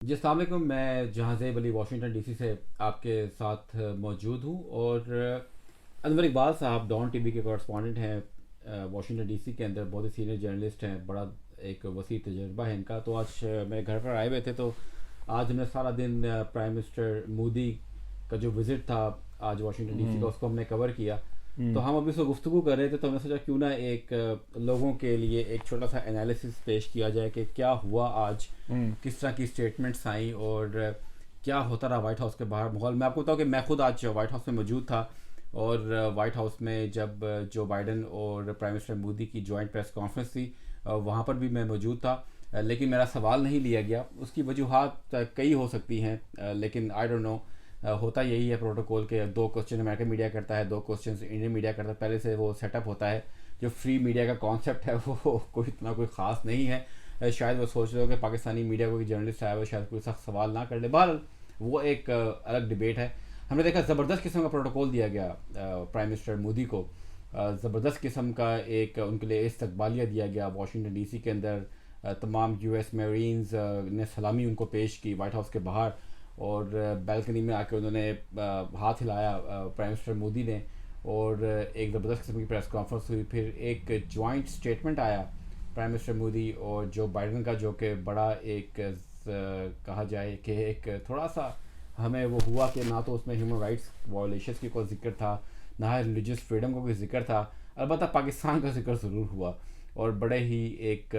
जी अस्सलाम वालेकुम। मैं जहांज़ेब अली वाशिंगटन डीसी से आपके साथ मौजूद हूँ। और अनवर इकबाल साहब डॉन टीवी के कॉरस्पॉन्डेंट हैं वाशिंगटन डीसी के अंदर, बहुत ही सीनियर जर्नलिस्ट हैं, बड़ा एक वसी तजर्बा है इनका। तो आज मेरे घर पर आए हुए थे, तो आज हमने सारा दिन प्राइम मिनिस्टर मोदी का जो विज़िट था आज वाशिंगटन डीसी का, हुँ, उसको हमने कवर किया। तो हुँ, हम अभी उसको गुफ्तगू कर रहे थे, तो हमने सोचा क्यों ना एक लोगों के लिए एक छोटा सा एनालिसिस पेश किया जाए कि क्या हुआ आज, हुँ, किस तरह की स्टेटमेंट्स आई और क्या होता रहा वाइट हाउस के बाहर माहौल। मैं आपको बताऊँ कि मैं खुद आज वाइट हाउस में मौजूद था। और वाइट हाउस में जब जो बाइडन और प्राइम मिनिस्टर मोदी की जॉइंट प्रेस कॉन्फ्रेंस थी, वहाँ पर भी मैं मौजूद था। लेकिन मेरा सवाल नहीं लिया गया। उसकी वजूहात कई हो सकती हैं, लेकिन आई डोंट नो। होता यही है प्रोटोकॉल के, दो क्वेश्चन अमेरिकन मीडिया करता है, दो क्वेश्चन इंडियन मीडिया करता है, पहले से वो सेटअप होता है। जो फ्री मीडिया का कॉन्सेप्ट है वो कोई इतना कोई ख़ास नहीं है। शायद वो सोच रहे हो कि पाकिस्तानी मीडिया कोई जर्नलिस्ट आया हुआ शायद कोई सख्त सवाल ना कर ले। बहरहाल वो एक अलग डिबेट है। हमने देखा ज़बरदस्त किस्म का प्रोटोकॉल दिया गया प्राइम मिनिस्टर मोदी को। ज़बरदस्त किस्म का एक उनके लिए इस्तकबालिया दिया गया वाशिंगटन डीसी के अंदर। तमाम यूएस मेरीन्स ने सलामी उनको पेश की वाइट हाउस के बाहर। और बैल्कनी में आके उन्होंने हाथ हिलाया प्राइम मिनिस्टर मोदी ने। और एक ज़बरदस्त किस्म की प्रेस कॉन्फ्रेंस हुई, फिर एक जॉइंट स्टेटमेंट आया प्राइम मिनिस्टर मोदी और जो बाइडन का, जो कि बड़ा एक कहा जाए कि एक थोड़ा सा हमें वो हुआ कि ना तो उसमें ह्यूमन राइट्स वायलेशंस की कोई जिक्र था, ना ही रिलीजियस फ्रीडम का कोई जिक्र था। अलबत्ता पाकिस्तान का जिक्र ज़रूर हुआ। और बड़े ही एक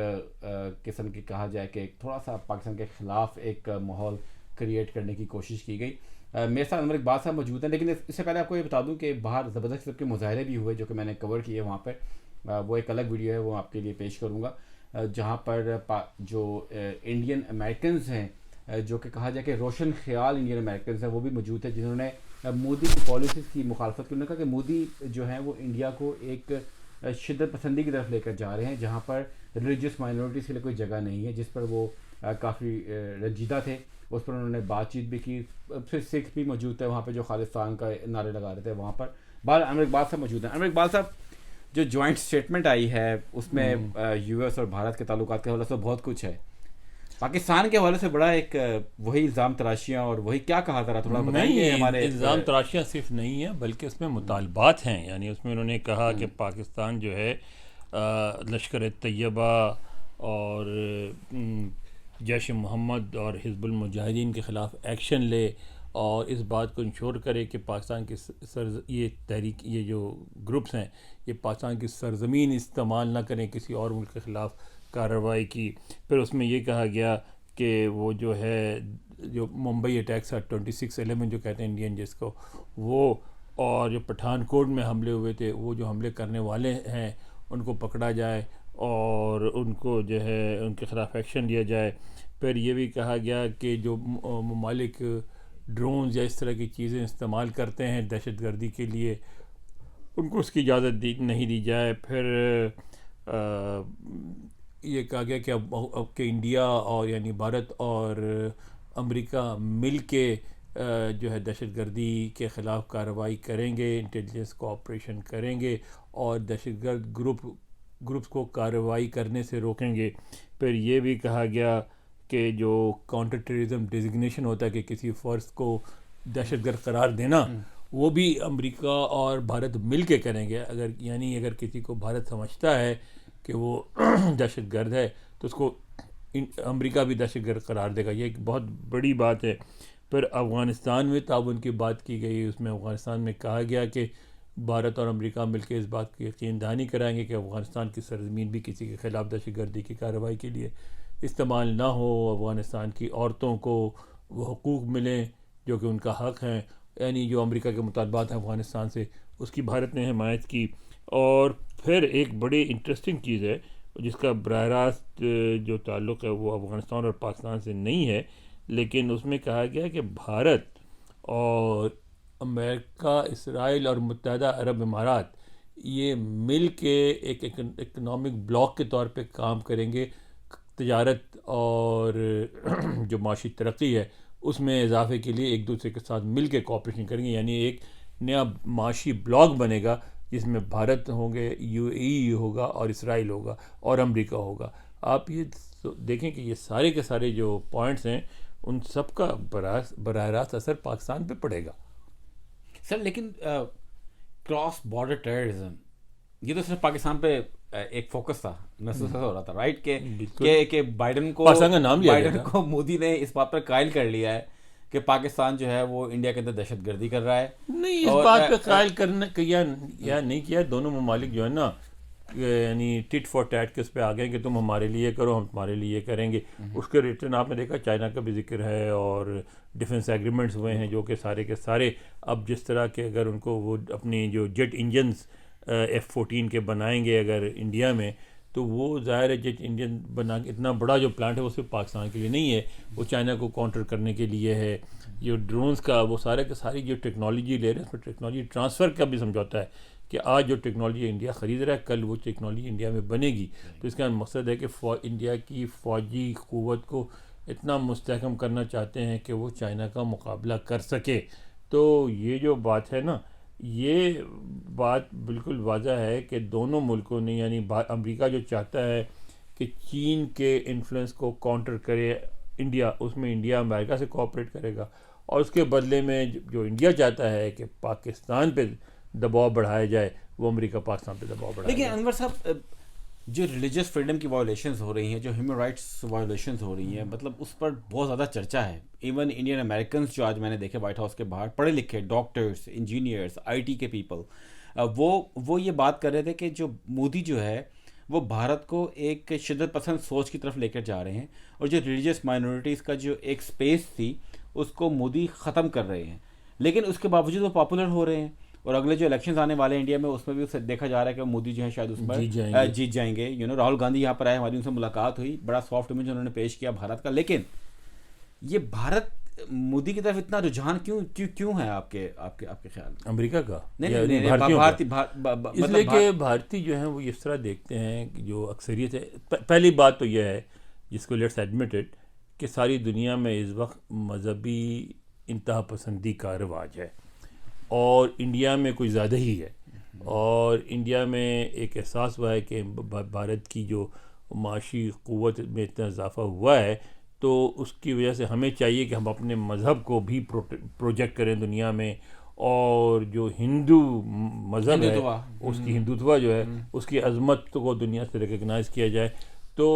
किस्म की कहा जाए कि एक थोड़ा सा पाकिस्तान के ख़िलाफ़ एक माहौल क्रिएट करने की कोशिश की गई। मेरे साथ अनवर इकबाल साहब मौजूद हैं, लेकिन इससे पहले आपको ये बता दूं कि बाहर ज़बरदस्त किस्म के मुजाहरे भी हुए जो कि मैंने कवर किए वहाँ पर। वो एक अलग वीडियो है, वो आपके लिए पेश करूँगा। जहाँ पर जो इंडियन अमेरिकन हैं, जो कि कहा जाए कि रोशन ख्याल इंडियन अमेरिकन हैं, वो भी मौजूद है, जिन्होंने मोदी की पॉलिसीज़ की मुखालफत की। उन्होंने कहा कि मोदी जो है वो इंडिया को एक शिद्दत पसंदी की तरफ लेकर जा रहे हैं, जहाँ पर रिलीजियस माइनॉरिटीज़ के लिए कोई जगह नहीं है, जिस पर वो काफ़ी रंजीदा थे। उस पर उन्होंने बातचीत भी की। फिर सिख भी मौजूद थे वहाँ पर जो खालिस्तान का नारे लगा रहे थे वहाँ पर। बाहर अमर इकबाल साहब मौजूद हैं। अमर इकबाल साहब, जो जॉइंट स्टेटमेंट आई है हुँ। उसमें यूएस और भारत के ताल्लुकात के हवाले से बहुत कुछ है। पाकिस्तान के हवाले से बड़ा एक वही इल्ज़ाम तराशियाँ और वही क्या कहा, ज़रा थोड़ा बताएंगे नहीं, हमारे इल्ज़ाम तराशियाँ सिर्फ़ नहीं है, बल्कि उसमें मुतालबात हैं। यानी उसमें उन्होंने कहा कि पाकिस्तान जो है लश्कर तैयबा और जैश मोहम्मद और हिज़्बुल मुजाहिदीन के ख़िलाफ़ एक्शन ले, और इस बात को इंश्योर करे कि पाकिस्तान की सर ये तहरीक, ये जो ग्रुप्स हैं, ये पाकिस्तान की सरज़मीन इस्तेमाल ना करें किसी और मुल्क के ख़िलाफ़ कार्रवाई की। फिर उसमें ये कहा गया कि वो जो है, जो मुंबई अटैक्स है 26/11 जो कहते हैं इंडियन जिसको, वो और जो पठानकोट में हमले हुए थे, वो जो हमले करने वाले हैं उनको पकड़ा जाए और उनको जो है उनके ख़िलाफ़ एक्शन लिया जाए। फिर ये भी कहा गया कि जो ममालिक ड्रोन्स या इस तरह की चीज़ें इस्तेमाल करते हैं दहशत गर्दी के लिए, उनको उसकी इजाज़त दी नहीं दी जाए। फिर अ, ये कहा गया कि अब के इंडिया और यानी भारत और अमेरिका मिल के जो है दहशत गर्दी के ख़िलाफ़ कार्रवाई करेंगे, इंटेलिजेंस कोऑपरेशन करेंगे और दहशतगर्द ग्रुप्स को कार्रवाई करने से रोकेंगे। फिर ये भी कहा गया कि जो काउंटर टेररिज्म डिजिग्नेशन होता है कि किसी फ़र्ज को दहशतगर्द करार देना, वो भी अमेरिका और भारत मिल के करेंगे। अगर यानी अगर किसी को भारत समझता है कि वो दहशतगर्द है, तो उसको अमेरिका भी दहशतगर्द करार देगा। ये एक बहुत बड़ी बात है। फिर अफ़गानिस्तान में ताउन की बात की गई। उसमें अफ़गानिस्तान में कहा गया कि भारत और अमेरिका मिलकर इस बात की यकीन दहानी कराएंगे कि अफ़गानिस्तान की सरजमीन भी किसी के ख़िलाफ़ दहशतगर्दी की कार्रवाई के लिए इस्तेमाल ना हो। अफ़गानिस्तान की औरतों को वो हकूक़ मिलें जो कि उनका हक़ हैं। यानी जो अमेरिका के मुतालबात हैं अफ़गानिस्तान से, उसकी भारत ने हिमायत की। और फिर एक बड़ी इंटरेस्टिंग चीज़ है जिसका बराह रास्त जो ताल्लुक़ है वो अफ़गानिस्तान और पाकिस्तान से नहीं है, लेकिन उसमें कहा गया कि भारत और अमेरिका, इसराइल और मुत्तहदा अरब इमारात ये मिल के एक इकनॉमिक ब्लॉक के तौर पे काम करेंगे। तजारत और जो माशी तरक्की है उसमें इजाफे के लिए एक दूसरे के साथ मिल के कोऑपरेशन करेंगे। यानी एक नया माशी ब्लॉक बनेगा जिसमें भारत होंगे, यूएई होगा और इसराइल होगा और अमेरिका होगा। आप ये देखें कि ये सारे के सारे जो पॉइंट्स हैं उन सब का बराह रास्त असर पाकिस्तान पे पड़ेगा। सर लेकिन क्रॉस बॉर्डर टेररिज्म ये तो सिर्फ पाकिस्तान पे एक फोकस था, महसूस ऐसा हो रहा था राइट बिल्कुल के पाकिस्तान का नाम लिया गया बाइडन था। को मोदी ने इस बात पर कायल कर लिया है कि पाकिस्तान जो है वो इंडिया के अंदर दहशतगर्दी कर रहा है। नहीं, इस और बात पे कायल करना किया या नहीं किया, दोनों ममालिक जो है ना यानी टिट फॉर टैट के उस पर आ गए कि तुम हमारे लिए करो, हम तुम्हारे लिए करेंगे। उसके रिटर्न आपने देखा चाइना का भी जिक्र है और डिफेंस एग्रीमेंट्स हुए हैं जो कि सारे के सारे अब जिस तरह के अगर उनको वो अपनी जो जेट इंजन्स F-14 के बनाएंगे अगर इंडिया में, तो वो ज़ाहिर है जेट इंजन बना के इतना बड़ा जो प्लांट है वो सिर्फ पाकिस्तान के लिए नहीं है, वो चाइना को काउंटर करने के लिए है। ये ड्रोन्स का वो सारे के सारी जो टेक्नोलॉजी ले रहे हैं उसमें टेक्नोलॉजी ट्रांसफ़र का भी समझौता है कि आज जो टेक्नोलॉजी इंडिया ख़रीद रहा है कल वो टेक्नोलॉजी इंडिया में बनेगी। तो इसका मकसद है कि इंडिया की फ़ौजी क़ुव्वत को इतना मुस्तहकम करना चाहते हैं कि वो चाइना का मुकाबला कर सके। तो ये जो बात है ना, ये बात बिल्कुल वाज़ह है कि दोनों मुल्कों ने यानी अमेरिका जो चाहता है कि चीन के इन्फ्लुएंस को काउंटर करे इंडिया, उसमें इंडिया अमेरिका से कोऑपरेट करेगा, और उसके बदले में जो इंडिया चाहता है कि पाकिस्तान पे दबाव बढ़ाया जाए, वो अमेरिका पाकिस्तान पे दबाव बढ़ाया लेकिन जाए। अनवर साहब जो रिलीजियस फ्रीडम की वायोलेशंस हो रही हैं, जो ह्यूमन राइट्स वायोलेशंस हो रही हैं, मतलब उस पर बहुत ज़्यादा चर्चा है। इवन इंडियन अमेरिकन्स जो आज मैंने देखे वाइट हाउस के बाहर, पढ़े लिखे डॉक्टर्स, इंजीनियर्स, आईटी के पीपल, वो ये बात कर रहे थे कि जो मोदी जो है वो भारत को एक शिद्दत पसंद सोच की तरफ लेकर जा रहे हैं, और जो रिलीजियस माइनॉरिटीज़ का जो एक स्पेस थी उसको मोदी ख़त्म कर रहे हैं। लेकिन उसके बावजूद वो पॉपुलर हो रहे हैं, और अगले जो इलेक्शंस आने वाले हैं इंडिया में उसमें भी उसे देखा जा रहा है कि मोदी जो है शायद उसमें जीत जाएंगे। राहुल गांधी यहाँ पर आए, हमारी उनसे मुलाकात हुई, बड़ा सॉफ्ट इमेज उन्होंने पेश किया भारत का। लेकिन ये भारत मोदी की तरफ इतना रुझान क्यों क्यों क्यों है आपके आपके आपके ख्याल में? अमेरिका का नहीं, भारतीय इसलिए कि भारतीय जो हैं वो इस तरह देखते हैं कि जो अक्सरियत है, पहली बात तो यह है जिसको लेट्स एडमिट इट कि सारी दुनिया में इस वक्त मजहबी इंतहा पसंदी का रिवाज है, और इंडिया में कुछ ज़्यादा ही है। और इंडिया में एक एहसास हुआ है कि भारत की जो माशी क़ुव्वत में इतना इजाफ़ा हुआ है, तो उसकी वजह से हमें चाहिए कि हम अपने मज़हब को भी प्रोजेक्ट करें दुनिया में, और जो हिंदू मज़हब है उसकी हिंदुत्व जो है उसकी अज़मत को दुनिया से रिकग्नाइज़ किया जाए। तो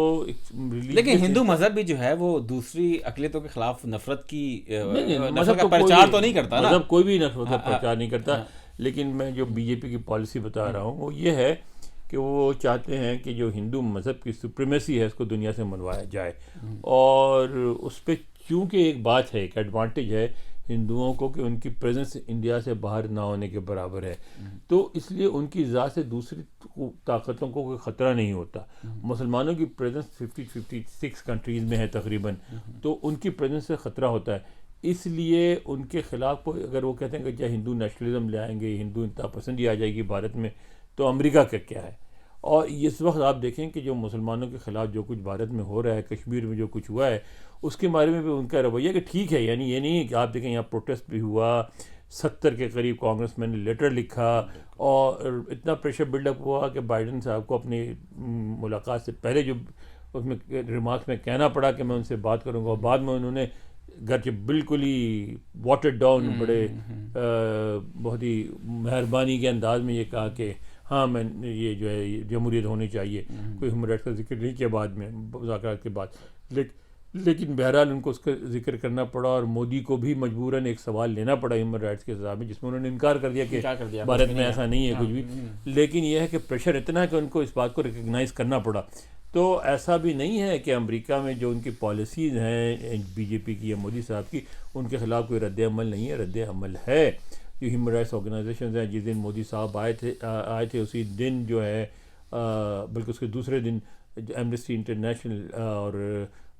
लेकिन हिंदू मजहब भी जो है वो दूसरी अक़लियतों के खिलाफ नफरत की मजहब का प्रचार तो नहीं करता ना, मजहब कोई भी नफरत का प्रचार नहीं करता। लेकिन मैं जो बीजेपी की पॉलिसी बता रहा हूँ वो ये है कि वो चाहते हैं कि जो हिंदू मज़हब की सुप्रीमेसी है उसको दुनिया से मनवाया जाए, और उस पर चूँकि एक बात है, एक एडवांटेज है हिंदुओं को कि उनकी प्रेजेंस इंडिया से बाहर ना होने के बराबर है, तो इसलिए उनकी ज़ात से दूसरी ताकतों को कोई ख़तरा नहीं होता। मुसलमानों की प्रेजेंस 56 कंट्रीज़ में है तकरीबन, तो उनकी प्रेजेंस से ख़तरा होता है। इसलिए उनके ख़िलाफ़ कोई अगर वो कहते हैं कि चाहे हिंदू नेशनलिज्म ले आएंगे, हिंदू इंतहा पसंदी आ जाएगी भारत में, तो अमेरिका का क्या है। और इस वक्त आप देखें कि जो मुसलमानों के ख़िलाफ़ जो कुछ भारत में हो रहा है, कश्मीर में जो कुछ हुआ है, उसके बारे में भी उनका रवैया कि ठीक है, यानी ये नहीं है कि आप देखें यहाँ प्रोटेस्ट भी हुआ, 70 के करीब कांग्रेसमैन ने लेटर लिखा, और इतना प्रेशर बिल्डअप हुआ कि बाइडन साहब को अपनी मुलाकात से पहले जो उसमें रिमार्क्स में कहना पड़ा कि मैं उनसे बात करूँगा, और बाद में उन्होंने घर के बिल्कुल ही वाटर डाउन बड़े बहुत ही मेहरबानी के अंदाज में ये कहा कि हाँ मैं ये जो है जमहूरियत होनी चाहिए, कोई ह्यूमन राइट्स का जिक्र नहीं किया बाद में मुज़ाकरात के बाद। लेकिन बहरहाल उनको उसका जिक्र करना पड़ा, और मोदी को भी मजबूरन एक सवाल लेना पड़ा ह्यूमन राइट्स के हिसाब में, जिसमें उन्होंने इनकार कर दिया कि भारत में ऐसा नहीं है कुछ भी। लेकिन यह है कि प्रेशर इतना है कि उनको इस बात को रिकग्नाइज़ करना पड़ा। तो ऐसा भी नहीं है कि अमेरिका में जो उनकी पॉलिसीज़ हैं बीजेपी की या मोदी साहब की, उनके ख़िलाफ़ कोई रद्द अमल नहीं है, रद्द अमल है। जो ह्यूमन राइट्स ऑर्गेनाइजेशन हैं, जिस दिन मोदी साहब आए थे उसी दिन जो है बल्कि उसके दूसरे दिन एमनेस्टी इंटरनेशनल और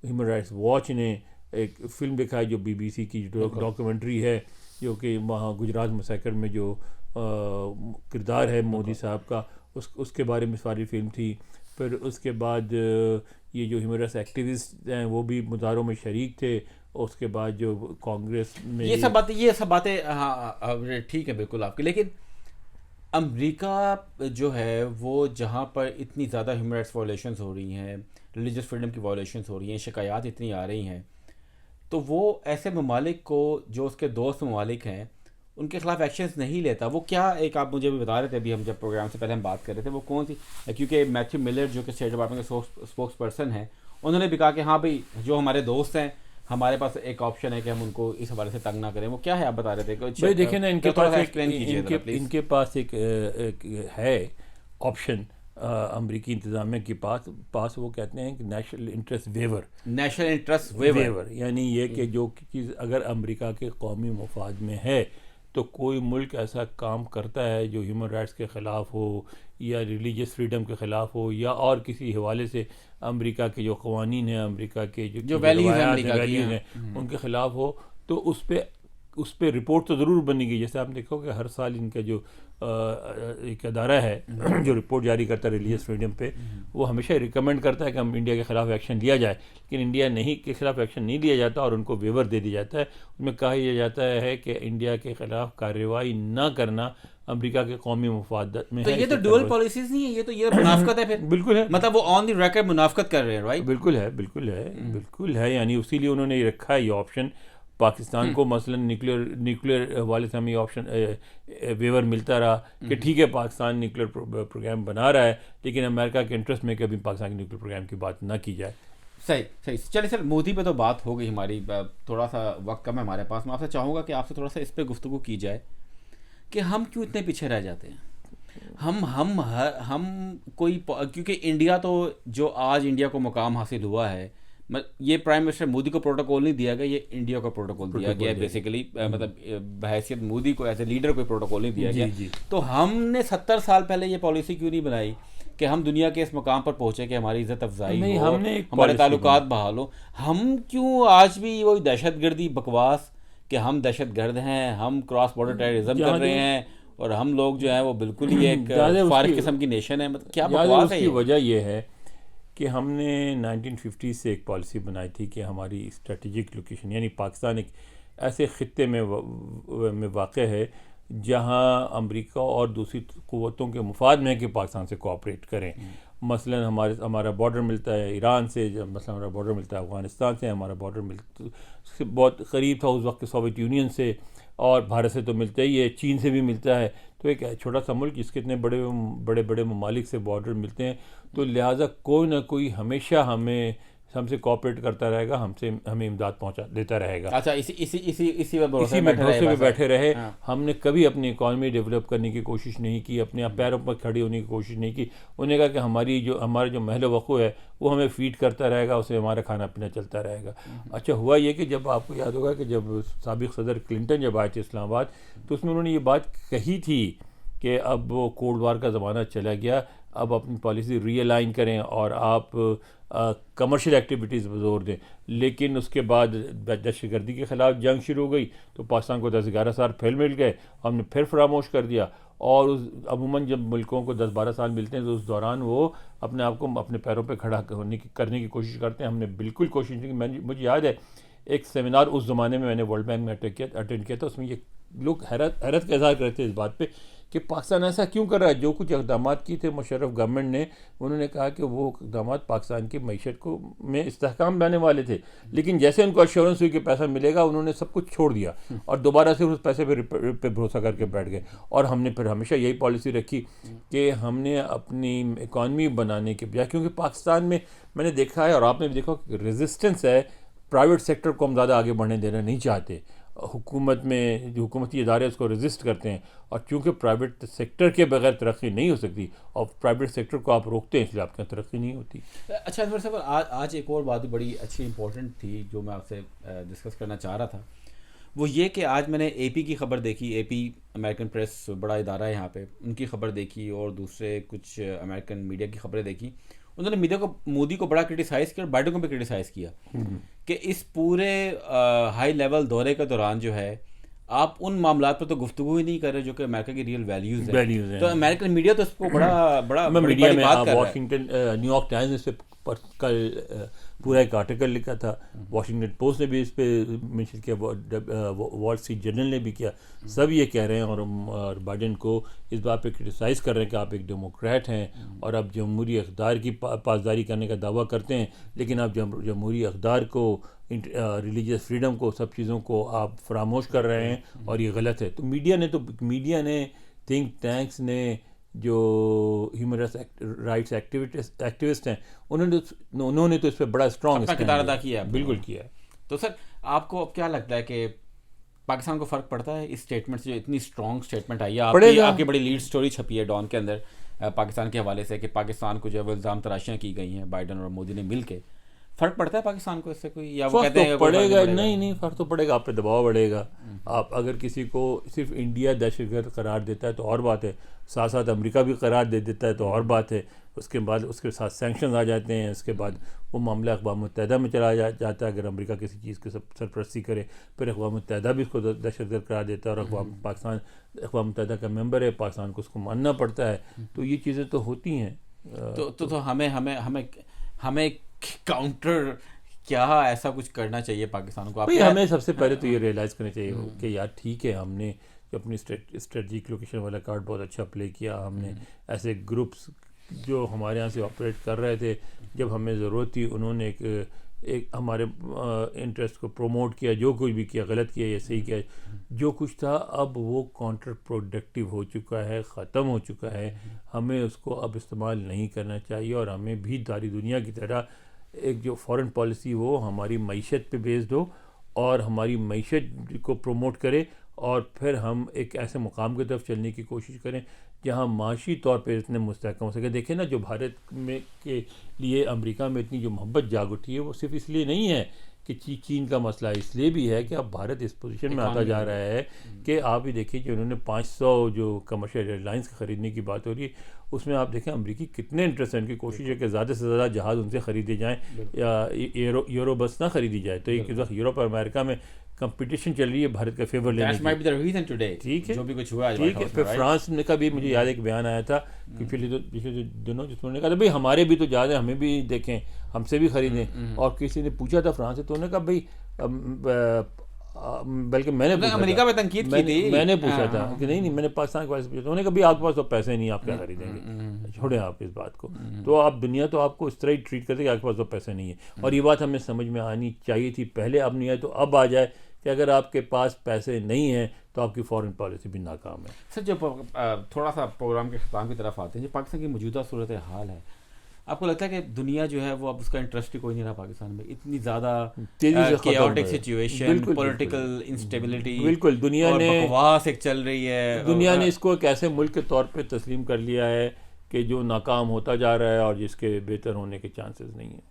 ह्यूमन राइट्स वॉच ने एक फ़िल्म दिखाई जो BBC की डॉक्यूमेंट्री है, जो कि वहाँ गुजरात मसैकर में जो किरदार है मोदी साहब का, उसके बारे में सारी फिल्म थी। फिर उसके बाद ये जो ह्यूमन राइट्स एक्टिविस्ट हैं वो भी मुजाहरों में शरीक थे। उसके बाद जो कांग्रेस में ये सब बातें हाँ ठीक है बिल्कुल आपकी। लेकिन अमेरिका जो है वो जहाँ पर इतनी ज़्यादा ह्यूमन राइट्स वायलेशंस हो रही हैं, रिलीजियस फ्रीडम की वायलेशंस हो रही हैं, शिकायत इतनी आ रही हैं, तो वो ऐसे ममालिक को जो उसके दोस्त ममालिक हैं उनके खिलाफ एक्शंस नहीं लेता। वो क्या, एक आप मुझे भी बता रहे थे अभी हम जब प्रोग्राम से पहले हम बात कर रहे थे, वो कौन सी, क्योंकि मैथ्यू मिलर जो कि स्टेट डिपार्टमेंट के स्पोक्स पर्सन हैं, उन्होंने भी कहा कि हाँ भाई जो हमारे दोस्त हैं हमारे पास एक ऑप्शन है कि हम उनको इस हवाले से तंग ना करें। वो क्या है आप बता रहे थे? भाई देखिए ना, इनके पास इनके पास एक है ऑप्शन अमरीकी इंतजामिया के पास वो कहते हैं कि नेशनल इंटरेस्ट वेवर, यानी ये कि जो चीज़ अगर अमेरिका के कौमी मफाद में है तो कोई मुल्क ऐसा काम करता है जो ह्यूमन राइट्स के ख़िलाफ़ हो या रिलीजियस फ्रीडम के ख़िलाफ़ हो या और किसी हवाले से अमेरिका के जो क़वानीन हैं, अमेरिका के जो वैल्यूज़ हैं उनके ख़िलाफ़ हो, तो उस पर रिपोर्ट तो ज़रूर बनेगी। जैसे आप देखो कि हर साल इनका जो एक अदारा है जो रिपोर्ट जारी करता है रिलीजियस फ्रीडम पे, वो हमेशा रिकमेंड करता है कि हम इंडिया के ख़िलाफ़ एक्शन लिया जाए, लेकिन इंडिया के ख़िलाफ़ एक्शन नहीं लिया जाता और उनको वेवर दे दिया जाता है। उसमें कहा यह जाता है कि इंडिया के ख़िलाफ़ कार्रवाई ना करना अमेरिका के कौमी मफादत में तो है। ये तो डुअल पॉलिसीज नहीं है, ये मुनाफकत है फिर। बिल्कुल है, मतलब वो ऑन द रिकॉर्ड मुनाफकत कर रहे हैं, राइट? बिल्कुल है, यानी उसीलिए उन्होंने ये रखा है ये ऑप्शन पाकिस्तान को। मसलन न्यूक्लियर वाले से हमें ऑप्शन वेवर मिलता रहा कि ठीक है पाकिस्तान न्यूक्लियर प्रोग्राम बना रहा है, लेकिन अमेरिका के इंटरेस्ट में कभी पाकिस्तान के न्यूक्लियर प्रोग्राम की बात ना की जाए। सही। चलिए सर, मोदी पे तो बात हो गई हमारी, थोड़ा सा वक्त कम है हमारे पास। मैं आपसे चाहूँगा कि आपसे थोड़ा सा इस पर गुफ्तगू की जाए कि हम क्यों इतने पीछे रह जाते हैं। हम कोई, क्योंकि इंडिया तो जो आज इंडिया को मुकाम हासिल हुआ है, ये प्राइम मिनिस्टर मोदी को प्रोटोकॉल नहीं दिया गया, ये इंडिया को प्रोटोकॉल दिया गया है बेसिकली। मतलब बहैसियत मोदी को एज ए लीडर कोई प्रोटोकॉल नहीं दिया गया। तो हमने 70 साल पहले ये पॉलिसी क्यों नहीं बनाई कि हम दुनिया के इस मुकाम पर पहुंचे कि हमारी इज्जत अफजाई हो, हमारे ताल्लुकात बहाल हो? हम क्यों आज भी वही दहशतगर्दी बकवास कि हम दहशतगर्द हैं, हम क्रॉस बॉर्डर टेररिज्म कर रहे हैं और हम लोग जो है वो बिल्कुल ही एक फारिग किस्म की नेशन है? मतलब क्या बकवास है? वजह यह है कि हमने 1950 से एक पॉलिसी बनाई थी कि हमारी स्ट्रेटजिक लोकेशन, यानी पाकिस्तान एक ऐसे ख़ित्ते में वाक़ है जहां अमेरिका और दूसरी क़ुव्वतों के मुफाद में है कि पाकिस्तान से कोऑपरेट करें। मसलन हमारा बॉर्डर मिलता है ईरान से, मसलन हमारा बॉर्डर मिलता है अफ़गानिस्तान से, हमारा बॉर्डर बहुत करीब था उस वक्त सोवियत यूनियन से, और भारत से तो मिलता ही है, चीन से भी मिलता है। तो एक छोटा सा मुल्क जिसके इतने बड़े ममालिक से बॉर्डर मिलते हैं, तो लिहाजा कोई ना कोई हमेशा हमसे कोऑपरेट करता रहेगा, हमें इमदाद पहुंचा देता रहेगा। अच्छा, इसी भरोसे पे बैठे रहे। हाँ। हमने कभी अपनी इकॉनमी डेवलप करने की कोशिश नहीं की, अपने आप पैरों पर खड़ी होने की कोशिश नहीं की। उन्होंने कहा कि हमारा जो महल वक़ू है वो हमें फीड करता रहेगा, उससे हमारा खाना पीना चलता रहेगा। अच्छा, हुआ ये कि जब आपको याद होगा कि जब साबिक़ सदर क्लिंटन जब आए थे इस्लामाबाद, तो उसमें उन्होंने ये बात कही थी कि अब वो कोल्ड वार का ज़माना चला गया, अब अपनी पॉलिसी रीअलाइन करें और आप कमर्शियल एक्टिविटीज़ पर जोर दें। लेकिन उसके बाद दहशतगर्दी के ख़िलाफ़ जंग शुरू हो गई, तो पाकिस्तान को 10-11 साल फिर मिल गए, हमने फिर फरामोश कर दिया। और अमूमन जब मुल्कों को 10-12 साल मिलते हैं तो उस दौरान वो अपने आप को अपने पैरों पे खड़ा करने की कोशिश करते हैं। हमने बिल्कुल कोशिश नहीं की। मुझे याद है एक सेमिनार उस ज़माने में मैंने वर्ल्ड बैंक में अटेंड किया था, उसमें ये लोग हैरत का इज़हार करते थे इस बात पे कि पाकिस्तान ऐसा क्यों कर रहा है। जो कुछ इक़दाम किए थे मुशर्रफ गवर्नमेंट ने, उन्होंने कहा कि वो इक़दाम पाकिस्तान की मईशत को में इस्तेहकाम लाने वाले थे, लेकिन जैसे उनको एश्योरेंस हुई कि पैसा मिलेगा, उन्होंने सब कुछ छोड़ दिया और दोबारा से उस पैसे पे भरोसा करके बैठ गए। और हमने फिर हमेशा यही पॉलिसी रखी कि हमने अपनी इकॉनमी बनाने के बजाय, क्योंकि पाकिस्तान में मैंने देखा है और आपने भी देखा रेजिस्टेंस है, प्राइवेट सेक्टर को हम ज़्यादा आगे बढ़ने देना नहीं चाहते। हुकूमत में जो हुकूमती इदारे उसको रेजिस्ट करते हैं, और चूँकि प्राइवेट सेक्टर के बगैर तरक्की नहीं हो सकती और प्राइवेट सेक्टर को आप रोकते हैं, इसलिए आपके यहाँ तरक्की नहीं होती। अच्छा अनवर साहब, आज एक और बात बड़ी अच्छी इंपॉर्टेंट थी जो मैं आपसे डिस्कस करना चाह रहा था, वो ये कि आज मैंने एपी की खबर देखी। एपी अमेरिकन प्रेस बड़ा इदारा है यहाँ पे, उनकी खबर देखी और दूसरे कुछ अमेरिकन मीडिया की खबरें देखी। उन्होंने मोदी को बड़ा क्रिटिसाइज़ किया और बाइडेन को भी क्रिटिसाइज़ किया कि इस पूरे हाई लेवल दौरे के दौरान जो है आप उन मामलात पर तो गुफ्तगू ही नहीं कर रहे जो कि अमेरिका की रियल वैल्यूज़ हैं। तो अमेरिकन मीडिया तो इसको बड़ा मीडिया में वाशिंगटन न्यूयॉर्क टाइम्स ने इस पर कल पूरा एक आर्टिकल लिखा था, वाशिंगटन पोस्ट ने भी इस पर मेंशन किया, वॉल स्ट्रीट जर्नल ने भी किया। सब ये कह रहे हैं और बाइडेन को इस बात पे क्रिटिसाइज़ कर रहे हैं कि आप एक डेमोक्रेट हैं और आप जमहूरी इक़्तिदार की पासदारी करने का दावा करते हैं, लेकिन आप जमहूरी इक़्तिदार को रिलीजियस फ्रीडम को, सब चीज़ों को आप फरामोश कर रहे हैं और ये गलत है। तो मीडिया ने थिंक टैंक्स ने, जो ह्यूमन राइट्स एक्टिविस्ट हैं, उन्होंने तो इस पर बड़ा स्ट्रॉन्ग अपना किरदार अदा किया है। बिल्कुल किया है। तो सर आपको अब क्या लगता है कि पाकिस्तान को फ़र्क पड़ता है इस स्टेटमेंट से, जो इतनी स्ट्रॉन्ग स्टेटमेंट आई है? आपकी बड़ी लीड स्टोरी छपी है डॉन के अंदर पाकिस्तान के हवाले से कि पाकिस्तान को जो है वो इल्ज़ाम तराशियाँ की गई हैं बाइडन और मोदी ने मिल के। फ़र्क पड़ता है पाकिस्तान को इससे कोई, या वो कहते हैं पड़ेगा? नहीं, फ़र्क तो पड़ेगा, आप पे दबाव बढ़ेगा। आप अगर किसी को सिर्फ इंडिया दहशतगर्द करार देता है तो और बात है, साथ साथ अमेरिका भी करार दे देता है तो और बात है, उसके बाद उसके साथ सैंक्शन आ जाते हैं, उसके बाद वो मामला अक़वाम मुत्तहिदा में चला जाता है। अगर अमेरिका किसी चीज़ की सरपरस्ती करे, फिर अक़वाम मुत्तहिदा भी उसको दहशतगर्द करार देता है, और पाकिस्तान अक़वाम मुत्तहिदा का मेंबर है, पाकिस्तान को उसको मानना पड़ता है। तो ये चीज़ें तो होती हैं। तो हमें काउंटर क्या ऐसा कुछ करना चाहिए पाकिस्तान को? भाई हमें सबसे पहले तो ये रियलाइज़ करना चाहिए कि यार ठीक है, हमने अपनी स्ट्रेटजिक लोकेशन वाला कार्ड बहुत अच्छा प्ले किया। हमने ऐसे ग्रुप्स जो हमारे यहाँ से ऑपरेट कर रहे थे, जब हमें ज़रूरत थी उन्होंने एक हमारे इंटरेस्ट को प्रमोट किया। जो कुछ भी किया, गलत किया या सही किया, जो कुछ था अब वो काउंटर प्रोडक्टिव हो चुका है, ख़त्म हो चुका है। हमें उसको अब इस्तेमाल नहीं करना चाहिए, और हमें भी सारी दुनिया की तरह एक जो फॉरेन पॉलिसी हो हमारी मईशत पे बेस्ड हो और हमारी मईशत को प्रमोट करे, और फिर हम एक ऐसे मुकाम की तरफ चलने की कोशिश करें जहाँ माशी तौर पे इतने मुस्तहकम हो सके। देखें ना, जो भारत में के लिए अमेरिका में इतनी जो मोहब्बत जाग उठी है, वो सिर्फ इसलिए नहीं है कि चीन का मसला, इसलिए भी है कि अब भारत इस पोजीशन में आता जा रहा है कि आप ही देखिए कि उन्होंने 500 जो कमर्शियल एयरलाइंस खरीदने की बात हो रही है, उसमें आप देखें अमेरिकी कितने इंटरेस्ट हैं। उनकी कोशिश है कि ज़्यादा से ज़्यादा जहाज़ उनसे ख़रीदे जाएँ, या यूरो बस ना ख़रीदी जाए। तो एक वक्त यूरोप और अमेरिका में कंपटीशन चल रही है भारत का फेवर लेने की। ठीक है, जो भी कुछ हुआ ठीक है। फिर फ्रांस में का भी मुझे याद एक बयान आया था कि पिछले दिनों जिसने कहा था भाई हमारे भी तो ज़्यादा है, हमें भी देखें, हमसे भी खरीदें। और किसी ने पूछा था फ्रांस से, तो उन्होंने कहा भाई बल्कि मैंने अमेरिका में तनकीद की थी, मैंने पूछा था कि नहीं मैंने पाकिस्तान के बारे में पूछा, उन्होंने कहा भाई आपके पास तो पैसे नहीं, आप क्या खरीदेंगे, छोड़ें आप इस बात को। तो आप दुनिया तो आपको इस तरह ही ट्रीट करते कि आपके पास तो पैसे नहीं है। और ये बात हमें समझ में आनी चाहिए थी पहले, अब नहीं आए तो अब आ जाए कि अगर आपके पास पैसे नहीं हैं तो आपकी फॉरेन पॉलिसी भी नाकाम है। सर, जो थोड़ा सा प्रोग्राम के ख़त्म की तरफ आते हैं, जो पाकिस्तान की मौजूदा सूरत हाल है, आपको लगता है कि दुनिया जो है वो अब उसका इंटरेस्ट ही कोई नहीं रहा पाकिस्तान में? इतनी ज़्यादा केओटिक सिचुएशन, पॉलिटिकल इंस्टेबिलिटी, बिल्कुल दुनिया ने बकवास एक चल रही है। दुनिया ने इसको एक ऐसे मुल्क के तौर पे तस्लीम कर लिया है कि जो नाकाम होता जा रहा है और जिसके बेहतर होने के चांसेस नहीं है।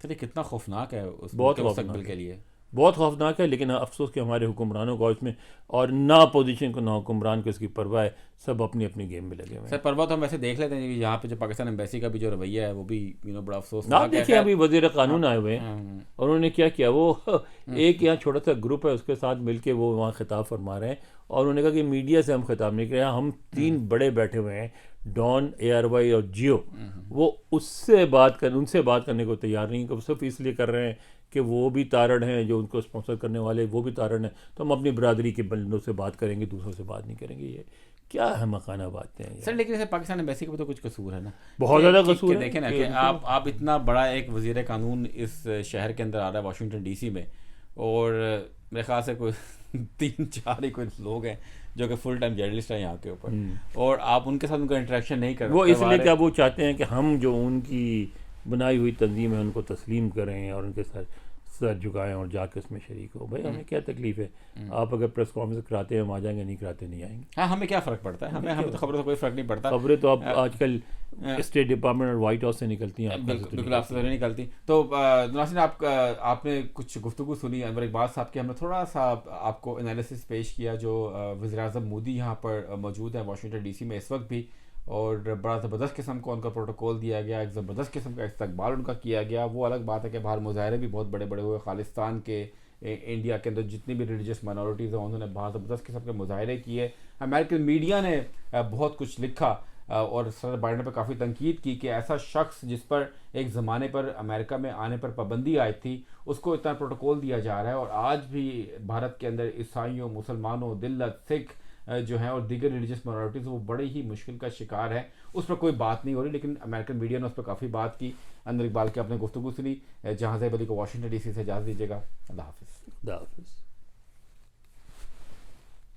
तो ये कितना खौफनाक है उस बहुत मुस्तकबिल के लिए, बहुत खौफनाक है। लेकिन अफसोस कि हमारे हुक्मरानों को इसमें, और ना अपोजिशन को ना हुक्मरान को इसकी परवाह है, सब अपनी अपनी गेम में लगे हुए हैं। सर परवाह तो हम वैसे देख लेते हैं, यहाँ पे जो पाकिस्तान एम्बेसी का भी जो रवैया है वो भी बड़ा अफसोस। आप देखिए अभी वज़ीर कानून आए हुए हैं और उन्होंने क्या किया, वो एक यहाँ छोटा सा ग्रुप है उसके साथ मिलके वो वहाँ खिताब फरमा रहे हैं, और उन्होंने कहा कि मीडिया से हम खिताब नहीं कर रहे, हम 3 बड़े बैठे हुए हैं, डॉन, ARY और जियो, वो उनसे बात करने को तैयार नहीं, कि सिर्फ इसलिए कर रहे हैं कि वो भी तारड़ हैं, जो उनको स्पॉन्सर करने वाले वो भी तारड़ हैं, तो हम अपनी बरादरी के बंदों से बात करेंगे, दूसरों से बात नहीं करेंगे। ये क्या है, मकाना बातें हैं सर। लेकिन पाकिस्तान एम्बेसी का भी तो कुछ कसूर है ना, बहुत ज़्यादा कसूर है। देखें ना कि आप इतना बड़ा एक वज़ीर कानून इस शहर के अंदर आ रहा है, वाशिंगटन DC में, और मेरे ख्याल से कोई 3-4 ही कोई लोग हैं जो कि फुल टाइम जर्नलिस्ट हैं यहाँ के ऊपर, और आप उनके साथ उनका इंटरेक्शन नहीं कर, वो इसलिए क्या वो चाहते हैं कि हम जो उनकी बनाई हुई तंजीम है उनको तस्लीम करें और उनके साथ सर झुकाएं और जाकर उसमें शरीक हो। भाई हमें क्या तकलीफ है, आप अगर प्रेस कॉन्फ्रेंस कराते हैं हम आ जाएंगे, नहीं कराते नहीं आएंगे। हाँ, हमें क्या फ़र्क पड़ता है, हमें तो खबरों से कोई फ़र्क नहीं पड़ता। खबरें तो अब आजकल स्टेट डिपार्टमेंट और वाइट हाउस से निकलती हैं, बिल्कुल आपसे नहीं निकलती। तो नासिर, आपने कुछ गुफ्तगू सुनी अनवर इकबाल साहब की, हमने थोड़ा सा आपको एनालिसिस पेश किया, जो वज़ीर-ए-आज़म मोदी यहाँ पर मौजूद है वाशिंगटन DC में इस वक्त भी, और बड़ा ज़बरदस्त किस्म का उनका प्रोटोकॉल दिया गया, एक ज़बरदस्त किस्म का इस्तकबाल उनका किया गया। वो अलग बात है कि बाहर मुजाहरे भी बहुत बड़े बड़े हुए, खालिस्तान के, इंडिया के अंदर जितनी भी रिलीजियस माइनॉरिटीज़ हैं उन्होंने बाहर ज़बरदस्त किस्म के मुजाहरे किए। अमेरिकन मीडिया ने बहुत कुछ लिखा और सदर बाइडेन पर काफ़ी तनकीद की कि ऐसा शख्स जिस पर एक ज़माने पर अमेरिका में आने पर पाबंदी आई थी, उसको इतना प्रोटोकॉल दिया जा रहा है, और आज भी भारत के अंदर ईसाइयों, मुसलमानों, दिल्लत, सिख जो हैं और दीगर रिलीजियस माइनॉरिटीज़ वो बड़े ही मुश्किल का शिकार है। उस पर कोई बात नहीं हो रही, लेकिन अमेरिकन मीडिया ने उस पर काफ़ी बात की। अनवर इकबाल की अपने गुफ्तगू सुनी। जहां ज़ैब अली को वाशिंगटन DC से इजाज़त दीजिएगा। अल्लाह हाफिज़। खुदा हाफिज़।